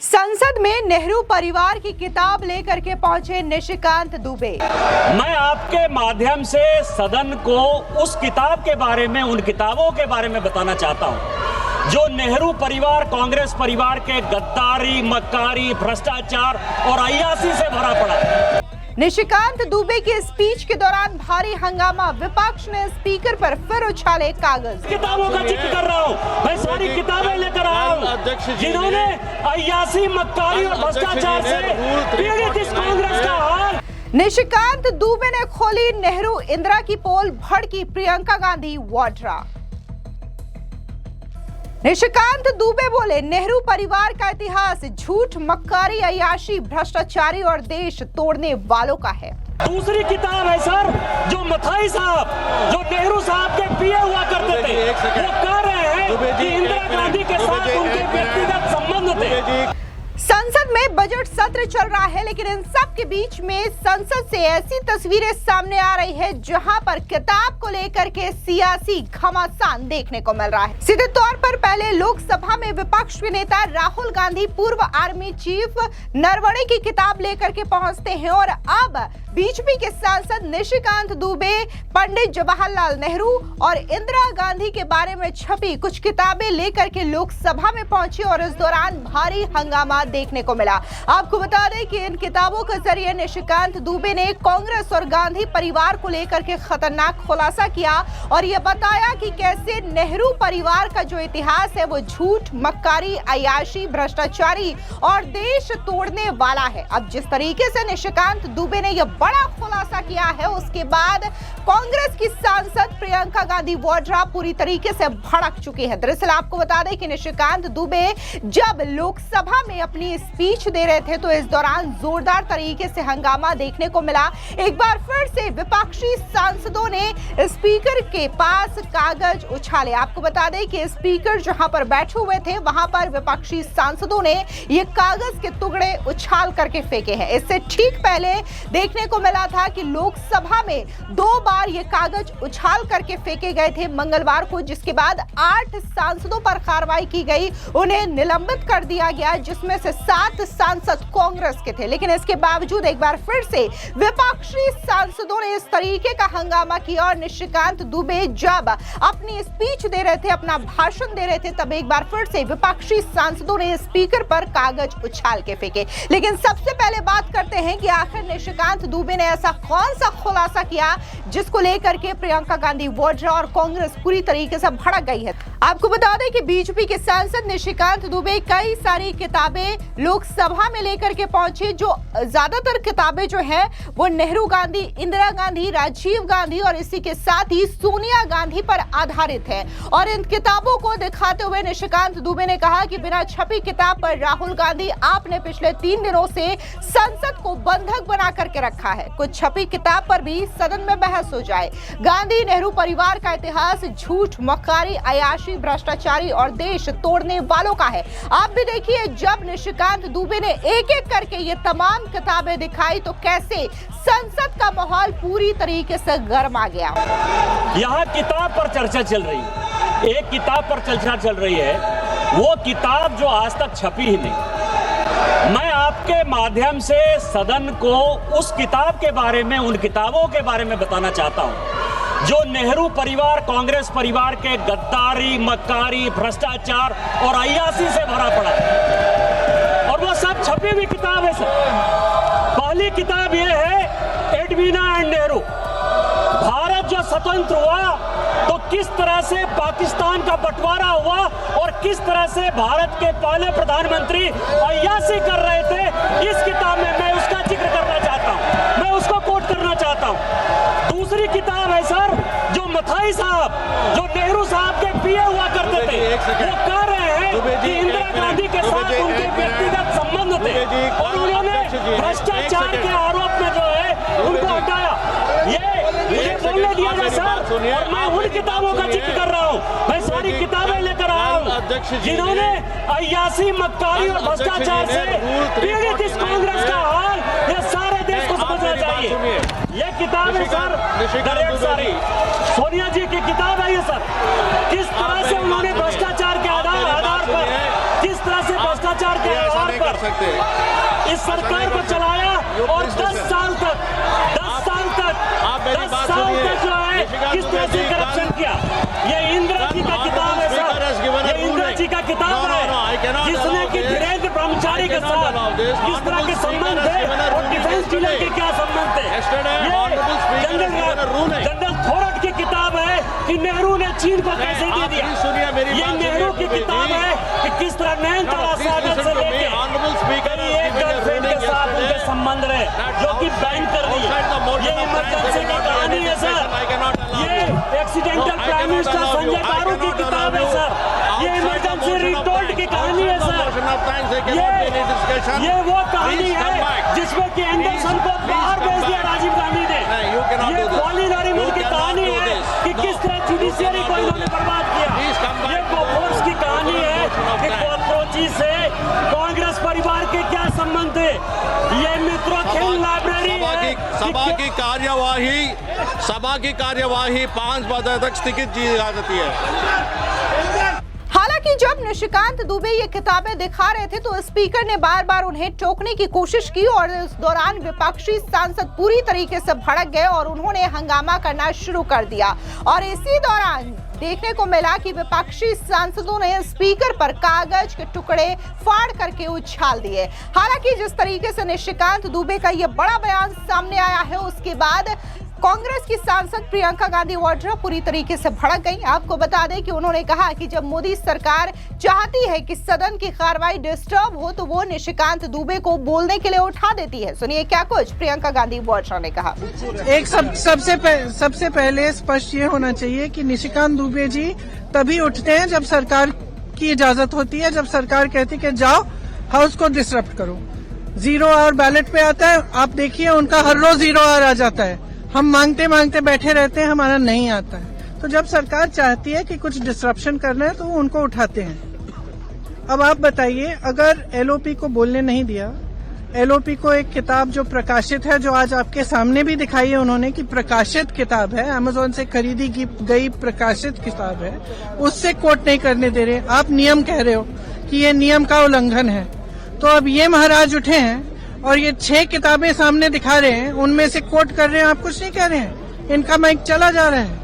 संसद में नेहरू परिवार की किताब लेकर के पहुंचे निशिकांत दुबे। मैं आपके माध्यम से सदन को उस किताब के बारे में, उन किताबों के बारे में बताना चाहता हूं जो नेहरू परिवार, कांग्रेस परिवार के गद्दारी, मक्कारी, भ्रष्टाचार और अय्यासी से भरा पड़ा है। निशिकांत दुबे के स्पीच के दौरान भारी हंगामा, विपक्ष ने स्पीकर पर फिर उछाले कागज। किताबों का जिक्र कर रहा हूं, मैं सारी किताबें लेकर आया हूं जिन्होंने अय्यासी, मक्कारी और भ्रष्टाचार से पीड़ित इस कांग्रेस का हाल। निशिकांत दुबे ने खोली नेहरू इंदिरा की पोल, भड़की प्रियंका गांधी वाड्रा। निशिकांत दुबे बोले, नेहरू परिवार का इतिहास झूठ, मक्कारी, अय्याशी, भ्रष्टाचारी और देश तोड़ने वालों का है। दूसरी किताब है सर, जो मथाई साहब, जो नेहरू साहब के पिए हुआ करते थे, वो कह रहे हैं कि इंदिरा गांधी के साथ उनके व्यक्तिगत संबंध थे। संसद में बजट सत्र चल रहा है, लेकिन इन सब के बीच में संसद से ऐसी तस्वीरें सामने आ रही है जहां पर किताब को लेकर के सियासी घमासान देखने को मिल रहा है। सीधे तौर पर पहले लोकसभा में विपक्ष के नेता राहुल गांधी पूर्व आर्मी चीफ नरवणे की किताब लेकर के पहुंचते हैं और अब बीजेपी के सांसद निशिकांत दुबे पंडित जवाहरलाल नेहरू और इंदिरा गांधी के बारे में छपी कुछ किताबें लेकर के लोकसभा में पहुंचे और इस दौरान भारी हंगामा देखने को मिला। आपको बता दें कि इन किताबों के जरिए निशिकांत दुबे ने कांग्रेस और गांधी परिवार को लेकर के खतरनाक खुलासा किया और यह बताया कि कैसे नेहरू परिवार का जो इतिहास है वो झूठ, मक्कारी, अय्याशी, भ्रष्टाचारी और देश तोड़ने वाला है। अब जिस तरीके से निशिकांत दुबे ने यह बड़ा खुलासा किया है, उसके बाद कांग्रेस की सांसद प्रियंका गांधी वाड्रा पूरी तरीके से भड़क चुकी है। दरअसल आपको बता दें कि निशिकांत दुबे जब लोकसभा में अपनी स्पीच दे रहे थे तो इस दौरान जोरदार तरीके से हंगामा देखने को मिला। एक बार फिर से विपक्षी सांसदों ने स्पीकर के पास कागज उछाले। आपको बता दें कि स्पीकर जहां पर बैठे हुए थे वहां पर विपक्षी सांसदों ने ये कागज के टुकड़े उछाल करके फेंके हैं। इससे ठीक पहले देखने को मिला था कि लोकसभा में 2 बार ये कागज उछाल करके फेंके गए थे मंगलवार को, जिसके बाद 8 सांसदों पर कार्रवाई की गई, उन्हें निलंबित कर दिया गया, जिसमें से 7 सांसद कांग्रेस के थे। लेकिन इसके बावजूद एक बार फिर से विपक्षी सांसदों ने इस तरीके का हंगामा किया और निशिकांत दुबे जब अपनी स्पीच दे रहे थे, अपना भाषण दे रहे थे, तब एक बार फिर से विपक्षी सांसदों ने स्पीकर पर कागज उछाल के फेंके। लेकिन सबसे पहले बात करते हैं कि आखिर निशिकांत दुबे ने ऐसा कौन सा खुलासा किया जिसको लेकर के प्रियंका गांधी वाड्रा और कांग्रेस पूरी तरीके से भड़क गई है। आपको बता दें कि बीजेपी के सांसद निशिकांत दुबे कई सारी किताबें लोकसभा में लेकर के पहुंचे, जो ज्यादातर किताबें जो है वो नेहरू गांधी, इंदिरा गांधी, राजीव गांधी और इसी के साथ ही सोनिया गांधी पर आधारित है। और इन किताबों को दिखाते हुए निशिकांत दुबे ने कहा कि बिना छपी किताब पर राहुल गांधी, आपने पिछले 3 दिनों से संसद को बंधक बना करके रखा है। कुछ छपी किताब पर भी सदन में बहस हो जाए। गांधी नेहरू परिवार का इतिहास झूठ, मक्कारी, अय्याशी, भ्रष्टाचारी और देश तोड़ने वालों का है। आप भी देखिए, जब निशिकांत दुबे ने एक एक करके ये तमाम किताबें दिखाई तो कैसे संसद का माहौल पूरी तरीके से गर्मा गया। यहाँ किताब पर चर्चा चल रही है, एक किताब पर चर्चा चल रही है, वो किताब जो आज तक छपी ही नहीं। मैं आपके माध्यम से सदन को उस किताब के बारे में, उन किताबों के बारे में बताना चाहता हूं जो नेहरू परिवार, कांग्रेस परिवार के गद्दारी, मक्कारी, भ्रष्टाचार और अय्यासी से भरा पड़ा है। और वो सब छपी हुई किताब है सर। पहली किताब ये है एडवीना एंड नेहरू। भारत जो स्वतंत्र हुआ तो किस तरह से पाकिस्तान का बंटवारा हुआ और किस तरह से भारत के पहले प्रधानमंत्री अय्यासी कर रहे थे, इस किताब में मैं उसका जिक्र करना चाहता हूं, मैं उसको कोट करना चाहता हूं। दूसरी किताब है सर, जो मथाई साहब, जो नेहरू साहब के पिए हुआ करते थे, वो कह रहे हैं कि इंदिरा गांधी के साथ उनके व्यक्तिगत संबंध थे और उन्होंने भ्रष्टाचार के आरोप में जो है उनको हटाया। ये बोलने दिया जाए सर, और मैं उन किताबों का जिक्र कर रहा हूँ, मैं सारी किताबें लेकर आया हूँ जिन्होंने अय्यासी, मक्कारी और भ्रष्टाचार से पीड़ित इस कांग्रेस का हाल ये सारे देश को समझना चाहिए। ये किताब है सर, सारी सोनिया जी की किताब है ये सर। किस तरह से उन्होंने भ्रष्टाचार के आधार पर किस तरह से भ्रष्टाचार के आधार पर इस सरकार को चलाया और 10 साल तक जो है किस तरह से करप्शन किया। ये इंदिरा जी का किताब है सर, ये इंदिरा जी का किताब है जिसने कि धीरेन्द्र ब्रह्मचारी के साथ किस तरह के संबंध थे और डिफेंस डीलर के क्या संबंध थे। ये जनरल थोरट की किताब है कि नेहरू ने चीन को कैसे दे दिया। ये नेहरू की किताब है कि किस तरह नैनीताल सागर से लेके एक गर्लफ्रेंड के साथ उनके संबंध रहे जो कि बैन कर दी। ये इमरजेंसी की कहानी है सर, ये एक्सीडेंटल प्राइम मिनिस्टर संजय बारू की किताब है सर, ये इमरजेंसी रिटोल्ड की कहानी है सर, ये वो कहानी है जिसमें कि एंडरसन को बाहर भेज दिया राजीव गांधी ने। ये कॉलिन नरीमन की कहानी है कि किस तरह जुडिशियरी को इन्होंने बर्बाद किया। ये बोफोर्स की कहानी है कि कोची से कांग्रेस परिवार के क्या संबंध थे। ये मित्रों खेल लाइब्रेरी सभा की कार्यवाही 5 बजे तक स्थगित की जा सकती है। हालांकि जब निशिकांत दुबे ये किताबें दिखा रहे थे तो स्पीकर ने बार बार उन्हें टोकने की कोशिश की और इस दौरान विपक्षी सांसद पूरी तरीके से भड़क गए और उन्होंने हंगामा करना शुरू कर दिया। और इसी दौरान देखने को मिला कि विपक्षी सांसदों ने स्पीकर पर कागज के टुकड़े फाड़ करके उछाल दिए। हालांकि जिस तरीके से निशिकांत दुबे का ये बड़ा बयान सामने आया है उसके बाद कांग्रेस की सांसद प्रियंका गांधी वाड्रा पूरी तरीके से भड़क गई। आपको बता दें कि उन्होंने कहा कि जब मोदी सरकार चाहती है कि सदन की कार्रवाई डिस्टर्ब हो तो वो निशिकांत दुबे को बोलने के लिए उठा देती है। सुनिए क्या कुछ प्रियंका गांधी वाड्रा ने कहा। एक सबसे पहले स्पष्ट ये होना चाहिए कि निशिकांत दुबे जी तभी उठते हैं जब सरकार की इजाजत होती है, जब सरकार कहती है कि जाओ हाउस को डिसरप्ट करो। 0 आवर बैलेट पे आता है, आप देखिए उनका हर रोज 0 आवर आ जाता है। हम मांगते मांगते बैठे रहते हैं, हमारा नहीं आता है। तो जब सरकार चाहती है कि कुछ डिसरप्शन करना है तो वो उनको उठाते हैं। अब आप बताइए, अगर एलओपी को बोलने नहीं दिया, एलओपी को एक किताब जो प्रकाशित है, जो आज आपके सामने भी दिखाई है उन्होंने कि प्रकाशित किताब है, अमेज़न से खरीदी की गई प्रकाशित किताब है, उससे कोट नहीं करने दे रहे। आप नियम कह रहे हो कि ये नियम का उल्लंघन है। तो अब ये महाराज उठे हैं और ये 6 किताबें सामने दिखा रहे हैं, उनमें से कोट कर रहे हैं, आप कुछ नहीं कह रहे हैं। इनका माइक चला जा रहा है।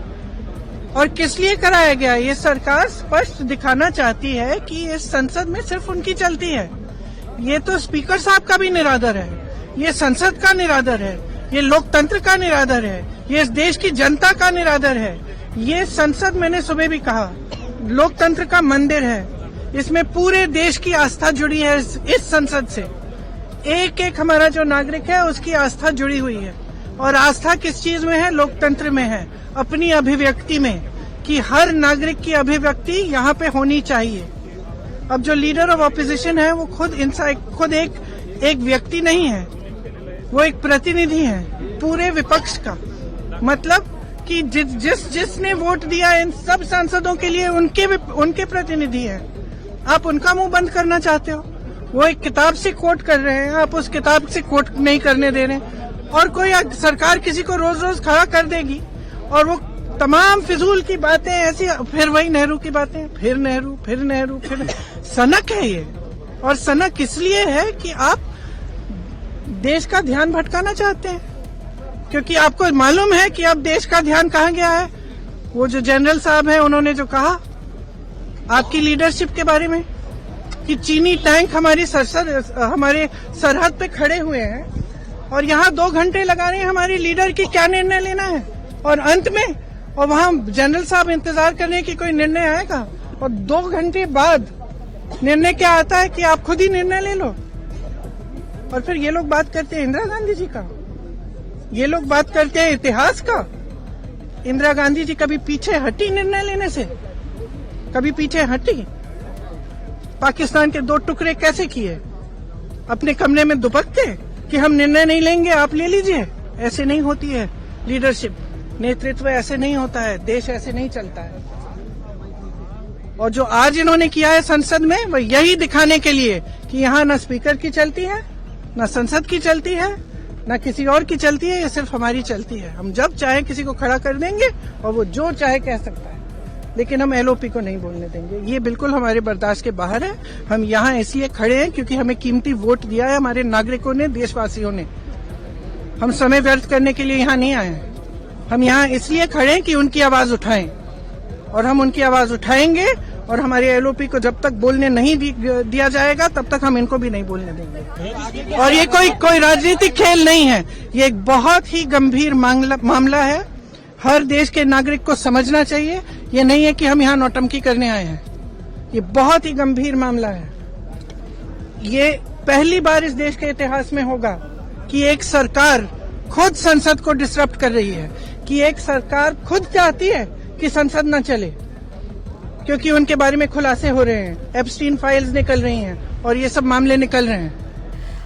और किस लिए कराया गया? ये सरकार स्पष्ट दिखाना चाहती है कि इस संसद में सिर्फ उनकी चलती है। ये तो स्पीकर साहब का भी निरादर है, ये संसद का निरादर है, ये लोकतंत्र का निरादर है, ये इस देश की जनता का निरादर है। ये संसद, मैंने सुबह भी कहा, लोकतंत्र का मंदिर है। इसमें पूरे देश की आस्था जुड़ी है। इस संसद से एक एक हमारा जो नागरिक है उसकी आस्था जुड़ी हुई है। और आस्था किस चीज में है? लोकतंत्र में है, अपनी अभिव्यक्ति में, कि हर नागरिक की अभिव्यक्ति यहाँ पे होनी चाहिए। अब जो लीडर ऑफ ऑपोजिशन है वो खुद एक व्यक्ति नहीं है, वो एक प्रतिनिधि है पूरे विपक्ष का। मतलब कि जिसने वोट दिया इन सब सांसदों के लिए उनके प्रतिनिधि हैं। आप उनका मुंह बंद करना चाहते हो। वो एक किताब से कोट कर रहे हैं, आप उस किताब से कोट नहीं करने दे रहे। और कोई सरकार किसी को रोज रोज खड़ा कर देगी और वो तमाम फिजूल की बातें ऐसी, फिर वही नेहरू की बातें, फिर नेहरू। सनक है ये। और सनक इसलिए है कि आप देश का ध्यान भटकाना चाहते हैं, क्योंकि आपको मालूम है कि अब देश का ध्यान कहाँ गया है। वो जो जनरल साहब है उन्होंने जो कहा आपकी लीडरशिप के बारे में कि चीनी टैंक हमारे सरहद पे खड़े हुए हैं और यहाँ 2 घंटे लगा रहे हैं हमारे लीडर की क्या निर्णय लेना है। और अंत में और वहाँ जनरल साहब इंतजार कर रहे हैं कि कोई निर्णय आएगा, और 2 घंटे बाद निर्णय क्या आता है कि आप खुद ही निर्णय ले लो। और फिर ये लोग बात करते हैं इंदिरा गांधी जी का, ये लोग बात करते हैं इतिहास का। इंदिरा गांधी जी कभी पीछे हटी निर्णय लेने से? कभी पीछे हटी? पाकिस्तान के 2 टुकड़े कैसे किए? अपने कमरे में दुबकते कि हम निर्णय नहीं लेंगे, आप ले लीजिए। ऐसे नहीं होती है लीडरशिप, नेतृत्व ऐसे नहीं होता है, देश ऐसे नहीं चलता है। और जो आज इन्होंने किया है संसद में, वो यही दिखाने के लिए कि यहाँ न स्पीकर की चलती है, न संसद की चलती है, न किसी और की चलती है, ये सिर्फ हमारी चलती है। हम जब चाहे किसी को खड़ा कर देंगे और वो जो चाहे कह सकता है। लेकिन हम एलओपी को नहीं बोलने देंगे। ये बिल्कुल हमारे बर्दाश्त के बाहर है। हम यहाँ इसलिए खड़े हैं क्योंकि हमें कीमती वोट दिया है हमारे नागरिकों ने, देशवासियों ने। हम समय व्यर्थ करने के लिए यहाँ नहीं आए हैं। हम यहाँ इसलिए खड़े हैं कि उनकी आवाज उठाएं, और हम उनकी आवाज उठाएंगे। और हमारे एलओपी को जब तक बोलने नहीं दिया जाएगा तब तक हम इनको भी नहीं बोलने देंगे। और ये कोई राजनीतिक खेल नहीं है, ये एक बहुत ही गंभीर मामला है। हर देश के नागरिक को समझना चाहिए। ये नहीं है कि हम यहाँ नौटंकी करने आए हैं, ये बहुत ही गंभीर मामला है। ये पहली बार इस देश के इतिहास में होगा कि एक सरकार खुद संसद को डिसरप्ट कर रही है, कि एक सरकार खुद चाहती है कि संसद न चले, क्योंकि उनके बारे में खुलासे हो रहे हैं, एप्स्टीन फाइल्स निकल रही हैं और ये सब मामले निकल रहे हैं।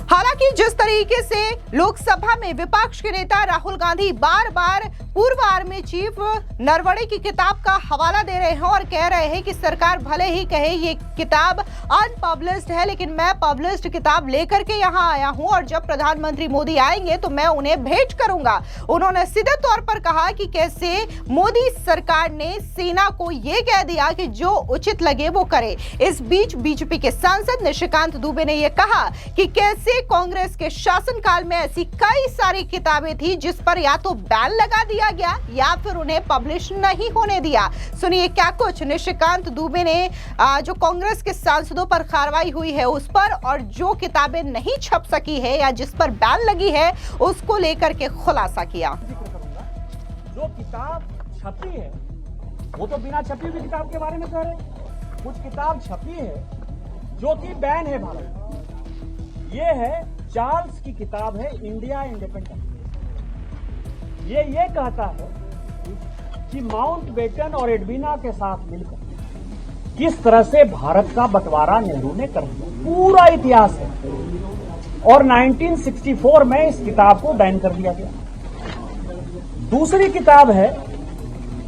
हालांकि जिस तरीके से लोकसभा में विपक्ष के नेता राहुल गांधी बार बार पूर्व आर्मी चीफ नरवणे की किताब का हवाला दे रहे हैं और कह रहे हैं कि सरकार भले ही कहे ये किताब अनपब्लिश्ड है, लेकिन मैं पब्लिश्ड किताब लेकर के यहाँ आया हूँ और जब प्रधानमंत्री मोदी आएंगे तो मैं उन्हें भेंट करूंगा। उन्होंने सीधे तौर पर कहा कि कैसे मोदी सरकार ने सेना को ये कह दिया कि जो उचित लगे वो करे। इस बीच बीजेपी के सांसद निशिकांत दुबे ने यह कहा कि कैसे कांग्रेस के शासनकाल में ऐसी कई सारी किताबें थी जिस पर या तो बैन लगा दिया गया या फिर उन्हें पब्लिश नहीं होने दिया। सुनिए क्या कुछ निशिकांत दुबे ने जो कांग्रेस के सांसदों पर कार्रवाई हुई है उस पर, और जो किताबें नहीं छप सकी है या जिस पर बैन लगी है उसको लेकर के खुलासा किया। जो किताब छपी है वो तो बिना छपी हुई किताब के बारे में कह रहे हैं। कुछ किताब छपी है जो कि बैन है भारत। ये है चार्ल्स की किताब है इंडिया इंडिपेंडेंस। ये कहता है कि माउंटबेटन और एडविना के साथ मिलकर किस तरह से भारत का बंटवारा नेहरू ने कर दिया, पूरा इतिहास है। और 1964 में इस किताब को बैन कर दिया गया। दूसरी किताब है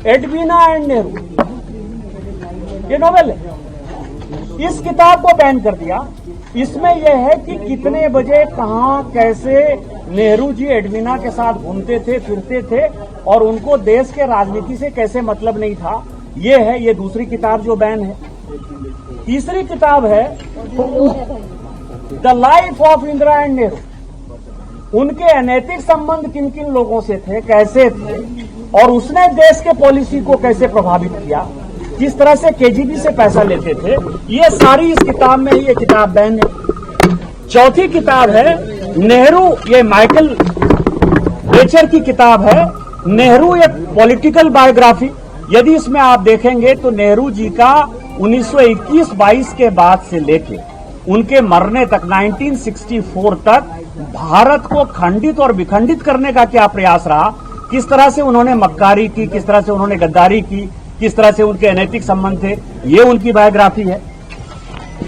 एडविना एंड नेहरू, ये नोवेल है। इस किताब को बैन कर दिया। इसमें यह है कि कितने बजे कहां कैसे नेहरू जी एडविना के साथ घूमते थे फिरते थे और उनको देश के राजनीति से कैसे मतलब नहीं था। ये है ये दूसरी किताब जो बैन है। तीसरी किताब है the life of Indira and Nehru. उनके अनैतिक संबंध किन किन लोगों से थे, कैसे थे और उसने देश के पॉलिसी को कैसे प्रभावित किया, किस तरह से केजीबी से पैसा लेते थे, ये सारी इस किताब में ही ये किताब बैन है। चौथी किताब है नेहरू, ये माइकल बेचर की किताब है नेहरू एक पॉलिटिकल बायोग्राफी। यदि इसमें आप देखेंगे तो नेहरू जी का 1921-22 के बाद से लेके उनके मरने तक 1964 तक भारत को खंडित और विखंडित करने का क्या प्रयास रहा, किस तरह से उन्होंने मक्कारी की, किस तरह से उन्होंने गद्दारी की, किस तरह से उनके अनैतिक संबंध थे, ये उनकी बायोग्राफी है।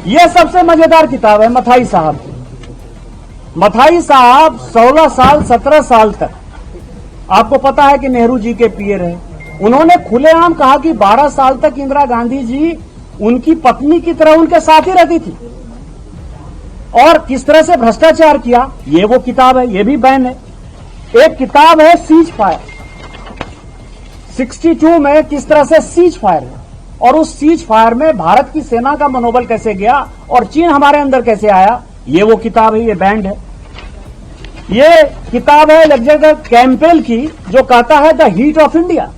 ये सबसे मजेदार किताब है मथाई साहब की। मथाई साहब 16 साल 17 साल तक आपको पता है कि नेहरू जी के पीए रहे। उन्होंने खुलेआम कहा कि 12 साल तक इंदिरा गांधी जी उनकी पत्नी की तरह उनके साथ ही रहती थी और किस तरह से भ्रष्टाचार किया, ये वो किताब है, ये भी बैन है। एक किताब है सीज फायर, 62 में किस तरह से सीज फायर है और उस सीज फायर में भारत की सेना का मनोबल कैसे गया और चीन हमारे अंदर कैसे आया, ये वो किताब है, ये बैंड है। ये किताब है अलेक्जेंडर कैंपेल की जो कहता है द हीट ऑफ इंडिया।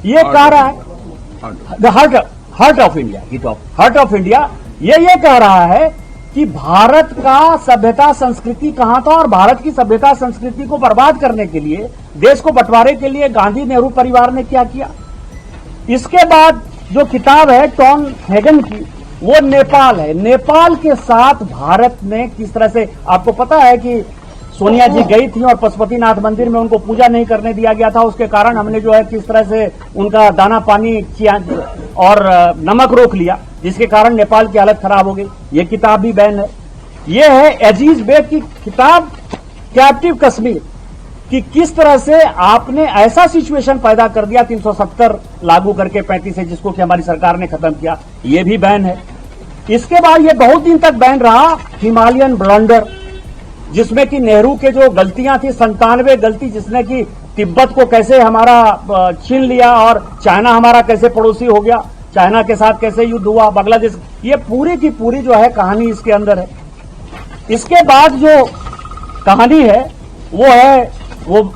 ये कह रहा है the heart of India, heart of India. ये कह रहा है कि भारत का सभ्यता संस्कृति कहां था और भारत की सभ्यता संस्कृति को बर्बाद करने के लिए, देश को बंटवारे के लिए गांधी नेहरू परिवार ने क्या किया। इसके बाद जो किताब है टॉन हेगन की, वो नेपाल है। नेपाल के साथ भारत ने किस तरह से, आपको पता है कि सोनिया जी गई थी और पशुपतिनाथ मंदिर में उनको पूजा नहीं करने दिया गया था, उसके कारण हमने जो है किस तरह से उनका दाना पानी किया और नमक रोक लिया, जिसके कारण नेपाल की हालत खराब हो गई। ये किताब भी बैन है। ये है अजीज बेग की किताब कैप्टिव कश्मीर, कि किस तरह से आपने ऐसा सिचुएशन पैदा कर दिया 370 लागू करके 35 से, जिसको कि हमारी सरकार ने खत्म किया, ये भी बैन है। इसके बाद ये बहुत दिन तक बैन रहा हिमालयन ब्लंडर, जिसमें कि नेहरू के जो गलतियां थी 97 गलती, जिसने कि तिब्बत को कैसे हमारा छीन लिया और चाइना हमारा कैसे पड़ोसी हो गया, चाइना के साथ कैसे युद्ध हुआ, बांग्लादेश, ये पूरी की पूरी जो है कहानी इसके अंदर है। इसके बाद जो कहानी है वो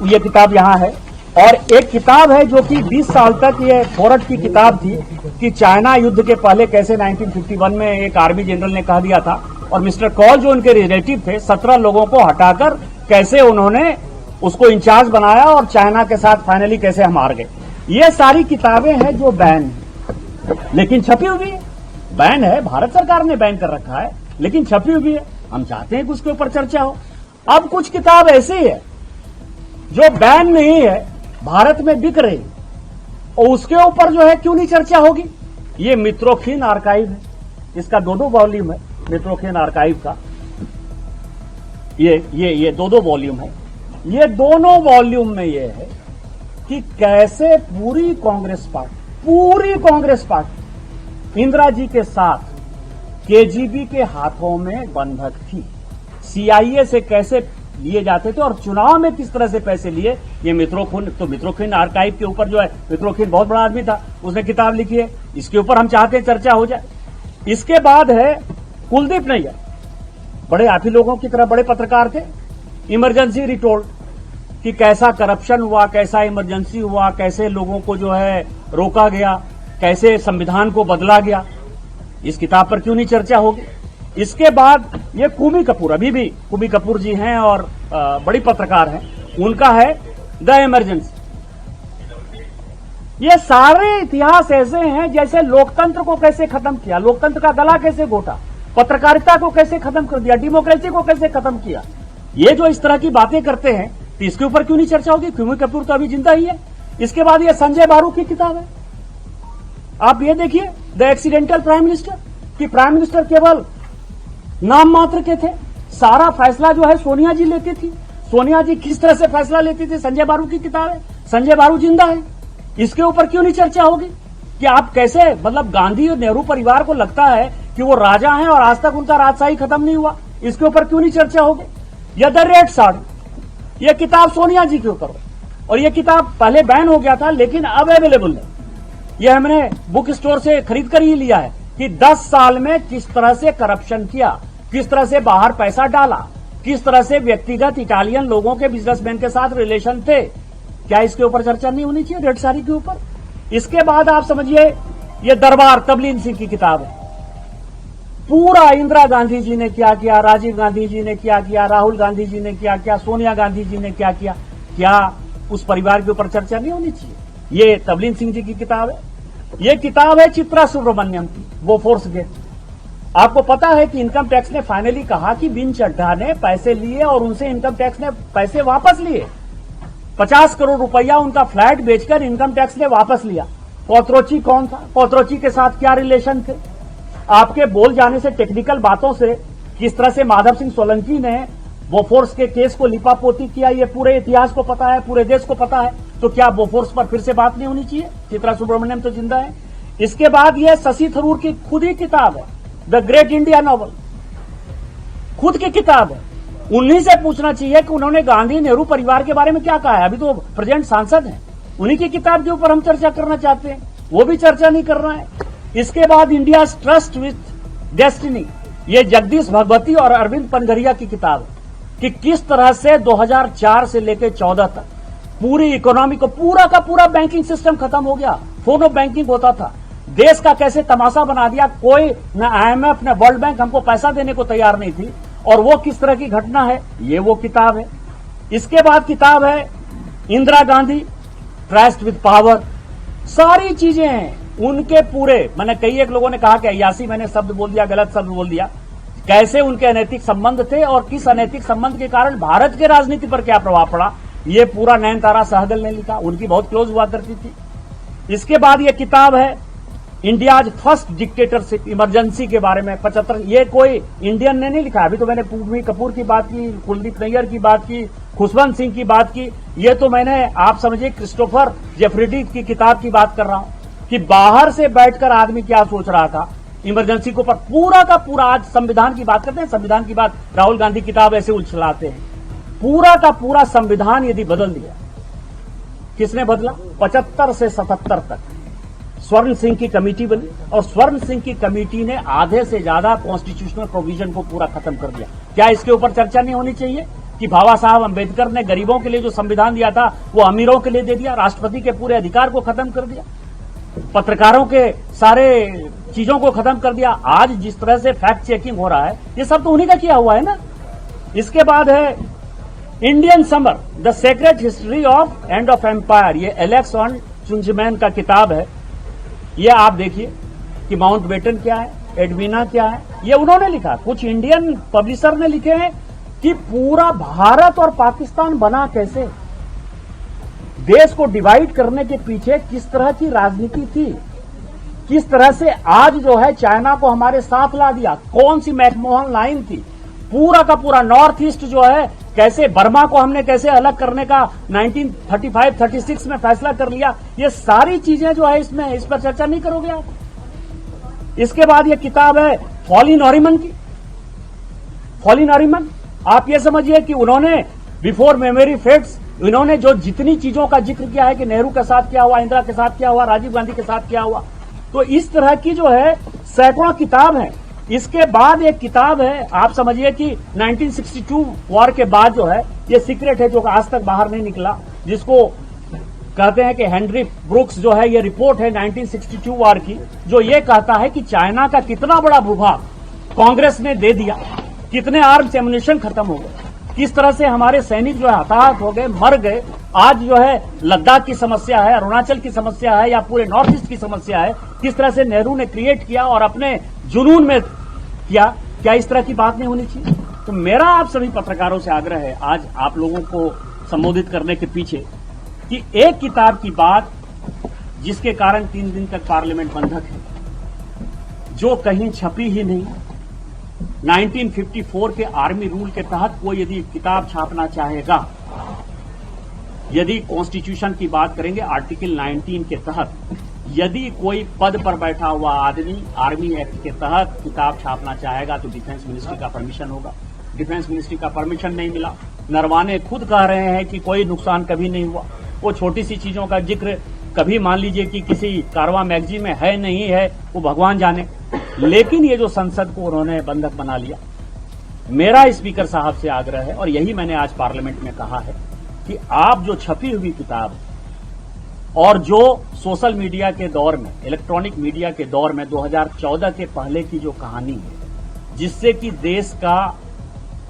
ये किताब यहाँ है। और एक किताब है जो कि 20 साल तक ये फोरट की किताब थी कि चाइना युद्ध के पहले कैसे 1951 में एक आर्मी जनरल ने कह दिया था और मिस्टर कॉल जो उनके रिलेटिव थे 17 लोगों को हटाकर कैसे उन्होंने उसको इंचार्ज बनाया और चाइना के साथ फाइनली कैसे हम हार गए। ये सारी किताबें हैं जो बैन है, लेकिन छपी हुई है। बैन है, भारत सरकार ने बैन कर रखा है, लेकिन छपी हुई है। हम चाहते हैं कि उसके ऊपर चर्चा हो। अब कुछ किताब ऐसी है जो बैन नहीं है, भारत में बिक रही, और उसके ऊपर जो है क्यों नहीं चर्चा होगी। ये मित्रोखीन आर्काइव है, इसका 2 वॉल्यूम है मित्रोखीन आर्काइव का। ये 2 वॉल्यूम है। ये दोनों वॉल्यूम में ये है कि कैसे पूरी कांग्रेस पार्टी इंदिरा जी के साथ केजीबी के हाथों में बंधक थी, सीआईए से कैसे लिए जाते थे और चुनाव में किस तरह से पैसे लिए। ये मित्रोखीन आर्काइव के ऊपर जो है, मित्रोखीन बहुत बड़ा आदमी था, उसने किताब लिखी है, इसके ऊपर हम चाहते हैं चर्चा हो जाए। इसके बाद है कुलदीप नैयर, बड़े आप ही लोगों की तरह बड़े पत्रकार थे। इमरजेंसी रिटोल्ड कि कैसा करप्शन हुआ, कैसा इमरजेंसी हुआ, कैसे लोगों को जो है रोका गया, कैसे संविधान को बदला गया। इस किताब पर क्यों नहीं चर्चा होगी। इसके बाद ये कुमी कपूर, अभी भी कुमी कपूर जी हैं और बड़ी पत्रकार हैं, उनका है द इमरजेंसी। ये सारे इतिहास ऐसे हैं जैसे लोकतंत्र को कैसे खत्म किया, लोकतंत्र का गला कैसे घोटा, पत्रकारिता को कैसे खत्म कर दिया, डेमोक्रेसी को कैसे खत्म किया। ये जो इस तरह की बातें करते हैं तो इसके ऊपर क्यों नहीं चर्चा होगी। कुमी कपूर तो अभी जिंदा ही है। इसके बाद ये संजय बारू की किताब है, आप ये देखिए द एक्सीडेंटल प्राइम मिनिस्टर, कि प्राइम मिनिस्टर केवल नाम मात्र के थे, सारा फैसला जो है सोनिया जी लेती थी। सोनिया जी किस तरह से फैसला लेती थी, संजय बारू की किताब है। संजय बारू जिंदा है, इसके ऊपर क्यों नहीं चर्चा होगी कि आप कैसे, मतलब गांधी और नेहरू परिवार को लगता है कि वो राजा हैं और आज तक उनका राजशाही खत्म नहीं हुआ, इसके ऊपर क्यों नहीं चर्चा होगी। या द रेड साड़ी, यह किताब सोनिया जी के ऊपर है और यह किताब पहले बैन हो गया था लेकिन अब अवेलेबल है। यह हमने बुक स्टोर से खरीद कर ही लिया है कि 10 साल में किस तरह से करप्शन किया, किस तरह से बाहर पैसा डाला, किस तरह से व्यक्तिगत इटालियन लोगों के बिजनेसमैन के साथ रिलेशन थे। क्या इसके ऊपर चर्चा नहीं होनी चाहिए, रेड साड़ी के ऊपर। इसके बाद आप समझिए ये दरबार तबलीन सिंह की किताब है, पूरा इंदिरा गांधी जी ने क्या किया, राजीव गांधी जी ने क्या किया, राहुल गांधी जी ने क्या किया, सोनिया गांधी जी ने क्या किया, क्या उस परिवार के ऊपर चर्चा नहीं होनी चाहिए। ये तबलीन सिंह जी की किताब है। ये किताब है चित्रा सुब्रमण्यम की, वो फोर्स गेट। आपको पता है कि इनकम टैक्स ने फाइनली कहा कि बिन चड्ढा ने पैसे लिए और उनसे इनकम टैक्स ने पैसे वापस लिए। 50 करोड़ रुपया उनका फ्लैट बेचकर इनकम टैक्स ने वापस लिया। कोतरोची कौन था, कोतरोची के साथ क्या रिलेशन थे, आपके बोल जाने से, टेक्निकल बातों से किस तरह से माधव सिंह सोलंकी ने बोफोर्स के केस को लिपापोती किया, ये पूरे इतिहास को पता है, पूरे देश को पता है। तो क्या बोफोर्स पर फिर से बात नहीं होनी चाहिए। चित्रा सुब्रमण्यम तो जिंदा है। इसके बाद ये शशि थरूर की खुद ही किताब है, द ग्रेट इंडिया नॉवल, खुद की किताब है। उन्हीं से पूछना चाहिए कि उन्होंने गांधी नेहरू परिवार के बारे में क्या कहा है। अभी तो प्रेजेंट सांसद हैं, उन्हीं की किताब के ऊपर हम चर्चा करना चाहते हैं, वो भी चर्चा नहीं कर रहा है। इसके बाद इंडिया ट्रस्ट विथ डेस्टिनी, ये जगदीश भगवती और अरविंद पनघरिया की किताब है कि किस तरह से 2004 से लेकर 14 तक पूरी इकोनॉमी को, पूरा का पूरा बैंकिंग सिस्टम खत्म हो गया। फोनो बैंकिंग होता था, देश का कैसे तमाशा बना दिया। कोई न IMF न वर्ल्ड बैंक हमको पैसा देने को तैयार नहीं थी, और वो किस तरह की घटना है, ये वो किताब है। इसके बाद किताब है Indira Gandhi trust with power. सारी चीजें हैं उनके पूरे, मैंने कई एक लोगों ने कहा कि अय्यासी मैंने शब्द बोल दिया, गलत शब्द बोल दिया। कैसे उनके अनैतिक संबंध थे और किस अनैतिक संबंध के कारण भारत के राजनीति पर क्या प्रभाव पड़ा, ये पूरा नयनतारा सहगल ने लिखा, उनकी बहुत क्लोज हुआ करती थी। इसके बाद ये किताब है इंडियाज फर्स्ट डिक्टेटरशिप इमरजेंसी के बारे में 75, ये कोई इंडियन ने नहीं लिखा। अभी तो मैंने कुमी कपूर की बात की, कुलदीप नैयर की बात की, खुशवंत सिंह की बात की, ये तो मैंने आप समझिए क्रिस्टोफर जेफरीडी की किताब की बात कर रहा हूं कि बाहर से बैठकर आदमी क्या सोच रहा था इमरजेंसी को। पर पूरा का पूरा, आज संविधान की बात करते हैं, संविधान की बात राहुल गांधी किताब ऐसे उछलाते हैं। पूरा का पूरा संविधान यदि बदल दिया किसने बदला? 75 से 77 तक स्वर्ण सिंह की कमेटी बनी और स्वर्ण सिंह की कमेटी ने आधे से ज्यादा कॉन्स्टिट्यूशनल प्रोविजन को पूरा खत्म कर दिया। क्या इसके ऊपर चर्चा नहीं होनी चाहिए कि बाबा साहब अंबेडकर ने गरीबों के लिए जो संविधान दिया था वो अमीरों के लिए दे दिया, राष्ट्रपति के पूरे अधिकार को खत्म कर दिया, पत्रकारों के सारे चीजों को खत्म कर दिया। आज जिस तरह से फैक्ट चेकिंग हो रहा है ये सब तो उन्हीं का किया हुआ है ना। इसके बाद है Indian summer the secret history of end of empire, ये एलेक्स ऑन चुंजमैन का किताब है। ये आप देखिए कि माउंटबेटन क्या है, एडविना क्या है, ये उन्होंने लिखा। कुछ इंडियन पब्लिशर ने लिखे हैं कि पूरा भारत और पाकिस्तान बना कैसे, देश को डिवाइड करने के पीछे किस तरह की राजनीति थी, किस तरह से आज जो है चाइना को हमारे साथ ला दिया, कौन सी मैकमोहन लाइन थी, पूरा का पूरा नॉर्थ ईस्ट जो है कैसे, बर्मा को हमने कैसे अलग करने का 1935-36 में फैसला कर लिया। ये सारी चीजें जो है इसमें, इस पर चर्चा नहीं करोगे आप। इसके बाद ये किताब है फॉली नॉरिमन की। फॉली नॉरिमन, आप ये समझिए कि उन्होंने बिफोर मेमोरी फेड्स, इन्होंने जो जितनी चीजों का जिक्र किया है कि नेहरू के साथ क्या हुआ, इंदिरा के साथ क्या हुआ, राजीव गांधी के साथ क्या हुआ, तो इस तरह की जो है सैकड़ों किताब है। इसके बाद एक किताब है, आप समझिए कि 1962 वॉर के बाद जो है ये सीक्रेट है जो आज तक बाहर नहीं निकला, जिसको कहते हैं कि हेनरी ब्रुक्स जो है, ये रिपोर्ट है 1962 वॉर की, जो ये कहता है कि चाइना का कितना बड़ा भूभाग कांग्रेस ने दे दिया, कितने आर्म्स एम्युनिशन खत्म हो गए, किस तरह से हमारे सैनिक जो है हताहत हो गए, मर गए। आज जो है लद्दाख की समस्या है, अरुणाचल की समस्या है या पूरे नॉर्थ ईस्ट की समस्या है, किस तरह से नेहरू ने क्रिएट किया और अपने जुनून में किया। क्या इस तरह की बात नहीं होनी चाहिए? तो मेरा आप सभी पत्रकारों से आग्रह है आज आप लोगों को संबोधित करने के पीछे कि एक किताब की बात जिसके कारण 3 दिन तक पार्लियामेंट बंधक है, जो कहीं छपी ही नहीं, 1954 के आर्मी रूल के तहत कोई यदि किताब छापना चाहेगा, यदि कॉन्स्टिट्यूशन की बात करेंगे आर्टिकल 19 के तहत, यदि कोई पद पर बैठा हुआ आदमी आर्मी एक्ट के तहत किताब छापना चाहेगा तो डिफेंस मिनिस्ट्री का परमिशन होगा। डिफेंस मिनिस्ट्री का परमिशन नहीं मिला। नरवाने खुद कह रहे हैं कि कोई नुकसान कभी नहीं हुआ। वो छोटी सी चीजों का जिक्र कभी मान लीजिए कि किसी कारवां मैगजीन में है नहीं है, वो भगवान जाने, लेकिन ये जो संसद को उन्होंने बंधक बना लिया। मेरा स्पीकर साहब से आग्रह है और यही मैंने आज पार्लियामेंट में कहा है कि आप जो छपी हुई किताब और जो सोशल मीडिया के दौर में, इलेक्ट्रॉनिक मीडिया के दौर में 2014 के पहले की जो कहानी है, जिससे कि देश का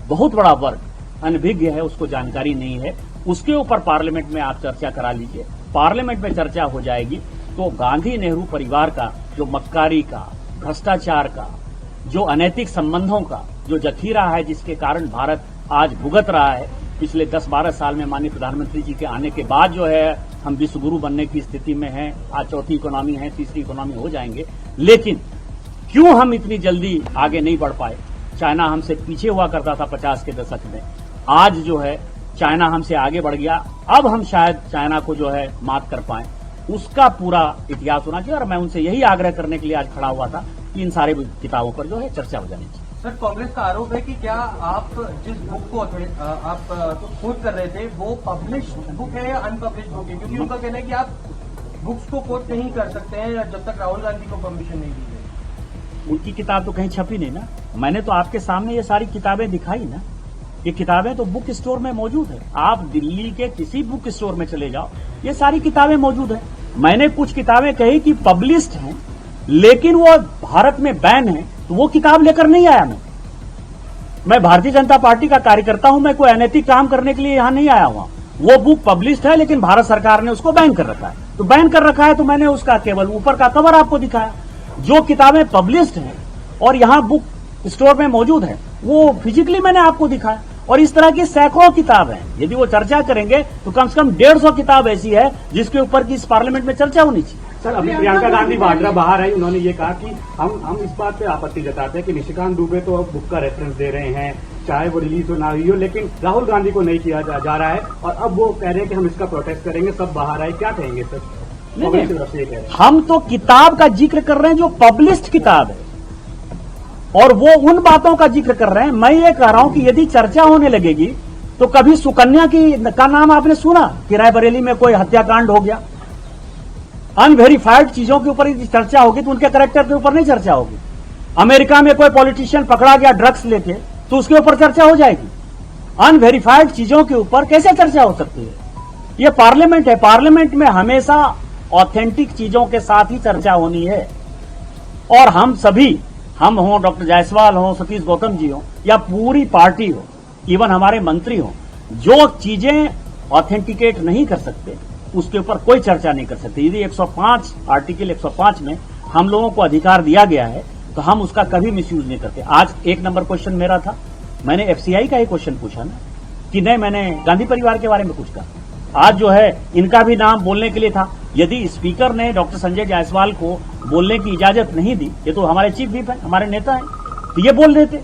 बहुत बड़ा वर्ग अनभिज्ञ है, उसको जानकारी नहीं है, उसके ऊपर पार्लियामेंट में आप चर्चा करा लीजिए। पार्लियामेंट में चर्चा हो जाएगी तो गांधी नेहरू परिवार का जो मक्कारी का, भ्रष्टाचार का, जो अनैतिक संबंधों का जो जखीरा है, जिसके कारण भारत आज भुगत रहा है, पिछले 10-12 साल में माननीय प्रधानमंत्री जी के आने के बाद जो है हम विश्व गुरु बनने की स्थिति में हैं। आज चौथी इकोनॉमी है, तीसरी इकोनॉमी हो जाएंगे, लेकिन क्यों हम इतनी जल्दी आगे नहीं बढ़ पाए? चाइना हमसे पीछे हुआ करता था 50 के दशक में, आज जो है चाइना हमसे आगे बढ़ गया। अब हम शायद चाइना को जो है मात कर पाए, उसका पूरा इतिहास होना चाहिए। और मैं उनसे यही आग्रह करने के लिए आज खड़ा हुआ था कि इन सारे किताबों पर जो है चर्चा हो जानी चाहिए। सर, कांग्रेस का आरोप है कि क्या आप जिस बुक को आप कोट कर रहे थे वो पब्लिश्ड बुक है या अनपब्लिश्ड बुक है? क्योंकि उनका कहना है कि आप बुक्स को कोट नहीं कर सकते हैं जब तक राहुल गांधी को परमिशन नहीं दी गई। उनकी किताब तो कहीं छपी नहीं ना, मैंने तो आपके सामने ये सारी किताबें दिखाई ना। ये किताबें तो बुक स्टोर में मौजूद है, आप दिल्ली के किसी बुक स्टोर में चले जाओ, ये सारी किताबें मौजूद है। मैंने कुछ किताबें कही कि पब्लिश्ड हैं, लेकिन वो भारत में बैन है, तो वो किताब लेकर नहीं आया। मैं भारतीय जनता पार्टी का कार्यकर्ता हूं, मैं कोई अनैतिक काम करने के लिए यहां नहीं आया हुआ। वो बुक पब्लिश्ड है, लेकिन भारत सरकार ने उसको बैन कर रखा है। तो बैन कर रखा है तो मैंने उसका केवल ऊपर का कवर आपको दिखाया। जो किताबें पब्लिश्ड हैं और यहां बुक स्टोर में मौजूद है, वो फिजिकली मैंने आपको दिखाया। और इस तरह की सैकड़ों किताब हैं, यदि वो चर्चा करेंगे तो कम से कम 150 किताब ऐसी है जिसके ऊपर की इस पार्लियामेंट में चर्चा होनी चाहिए। सर, अभी प्रियंका गांधी वाड्रा बाहर आई, उन्होंने ये कहा कि हम इस बात पे आपत्ति जताते हैं कि निशिकांत दुबे तो अब बुक का रेफरेंस दे रहे हैं, चाहे वो रिलीज हो ना हुई हो, लेकिन राहुल गांधी को नहीं किया जा रहा है, और अब वो कह रहे हैं कि हम इसका प्रोटेस्ट करेंगे, सब बाहर आए। क्या कहेंगे सर? नहीं, हम तो किताब का जिक्र कर रहे हैं जो पब्लिश्ड किताब है, और वो उन बातों का जिक्र कर रहे हैं। मैं ये कह रहा हूं कि यदि चर्चा होने लगेगी तो कभी सुकन्या का नाम आपने सुना कि रायबरेली में कोई हत्याकांड हो गया? अनवेरीफाइड चीजों के ऊपर यदि चर्चा होगी तो उनके कैरेक्टर के ऊपर नहीं चर्चा होगी। अमेरिका में कोई पॉलिटिशियन पकड़ा गया ड्रग्स लेके तो उसके ऊपर चर्चा हो जाएगी। अनवेरीफाइड चीजों के ऊपर कैसे चर्चा हो सकती है? यह पार्लियामेंट है, पार्लियामेंट में हमेशा ऑथेंटिक चीजों के साथ ही चर्चा होनी है। और हम सभी, हम हो, डॉक्टर जायसवाल हो, सतीश गौतम जी हो, या पूरी पार्टी हो, इवन हमारे मंत्री हो, जो चीजें ऑथेंटिकेट नहीं कर सकते उसके ऊपर कोई चर्चा नहीं कर सकते। यदि 105 आर्टिकल 105 में हम लोगों को अधिकार दिया गया है तो हम उसका कभी मिसयूज नहीं करते। आज 1 नंबर क्वेश्चन मेरा था, मैंने एफसीआई का ही क्वेश्चन पूछा ना, कि नहीं मैंने गांधी परिवार के बारे में कुछ कहा। आज जो है इनका भी नाम बोलने के लिए था। यदि स्पीकर ने डॉक्टर संजय जायसवाल को बोलने की इजाजत नहीं दी, ये तो हमारे चीफ व्हिप है, हमारे नेता हैं, तो ये बोल देते।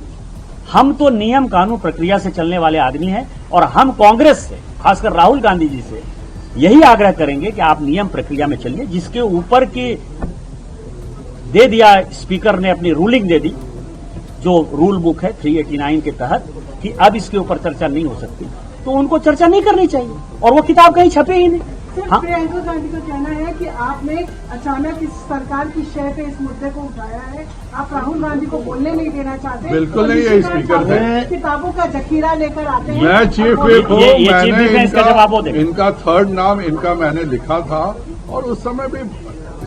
हम तो नियम कानून प्रक्रिया से चलने वाले आदमी हैं और हम कांग्रेस से, खासकर राहुल गांधी जी से यही आग्रह करेंगे कि आप नियम प्रक्रिया में चलिए। जिसके ऊपर की दे दिया स्पीकर ने, अपनी रूलिंग दे दी, जो रूल बुक है 389 के तहत, कि अब इसके ऊपर चर्चा नहीं हो सकती, तो उनको चर्चा नहीं करनी चाहिए और वो किताब कहीं छपे ही नहीं। हाँ? प्रियंका गांधी का कहना है कि आपने अचानक इस सरकार की शय पे इस मुद्दे को उठाया है, आप राहुल गांधी को बोलने नहीं देना चाहते। बिल्कुल नहीं, ये स्पीकर थे, किताबों का जखीरा लेकर आते हैं। मैं चीफ व्हिप हूँ, मैंने इनका 3rd नाम इनका मैंने लिखा था और उस समय भी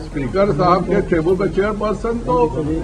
स्पीकर साहब के टेबल पे चेयरपर्सन तो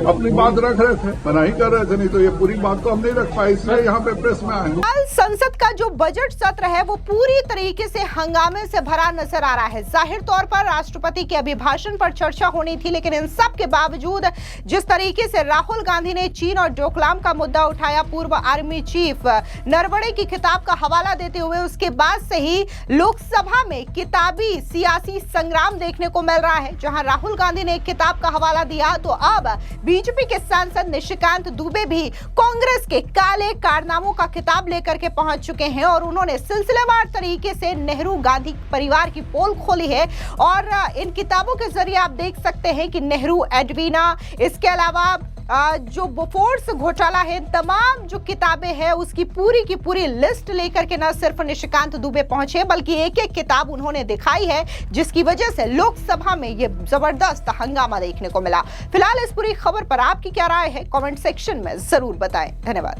अपनी बात रख रहे थे, मनाही कर रहे थे, नहीं तो ये पूरी बात तो हम नहीं रख पाए, इसलिए यहाँ पे प्रेस में आए। कल संसद का जो बजट सत्र है वो पूरी तरीके से हंगामे से भरा नजर आ रहा है। जाहिर तौर पर राष्ट्रपति के अभिभाषण पर चर्चा होनी थी, लेकिन इन सब के बावजूद जिस तरीके से राहुल गांधी ने चीन और डोकलाम का मुद्दा उठाया, पूर्व आर्मी चीफ नरवणे की किताब का हवाला देते हुए, उसके बाद से ही लोकसभा में किताबी सियासी संग्राम देखने को मिल रहा है। जहां राहुल गांधी ने एक किताब का हवाला दिया तो अब बीजेपी के सांसद निशिकांत दुबे भी कांग्रेस के काले कारनामों का किताब लेकर के पहुंच चुके हैं और उन्होंने सिलसिलेवार तरीके से नेहरू गांधी परिवार की पोल खोली है। और इन किताबों के जरिए आप देख सकते हैं कि नेहरू, एडवीना, इसके अलावा जो बोफोर्स घोटाला है, तमाम जो किताबें हैं उसकी पूरी की पूरी लिस्ट लेकर के न सिर्फ निशिकांत दुबे पहुंचे, बल्कि एक एक किताब उन्होंने दिखाई है, जिसकी वजह से लोकसभा में ये जबरदस्त हंगामा देखने को मिला। फिलहाल इस पूरी खबर पर आपकी क्या राय है, कमेंट सेक्शन में जरूर बताएं। धन्यवाद।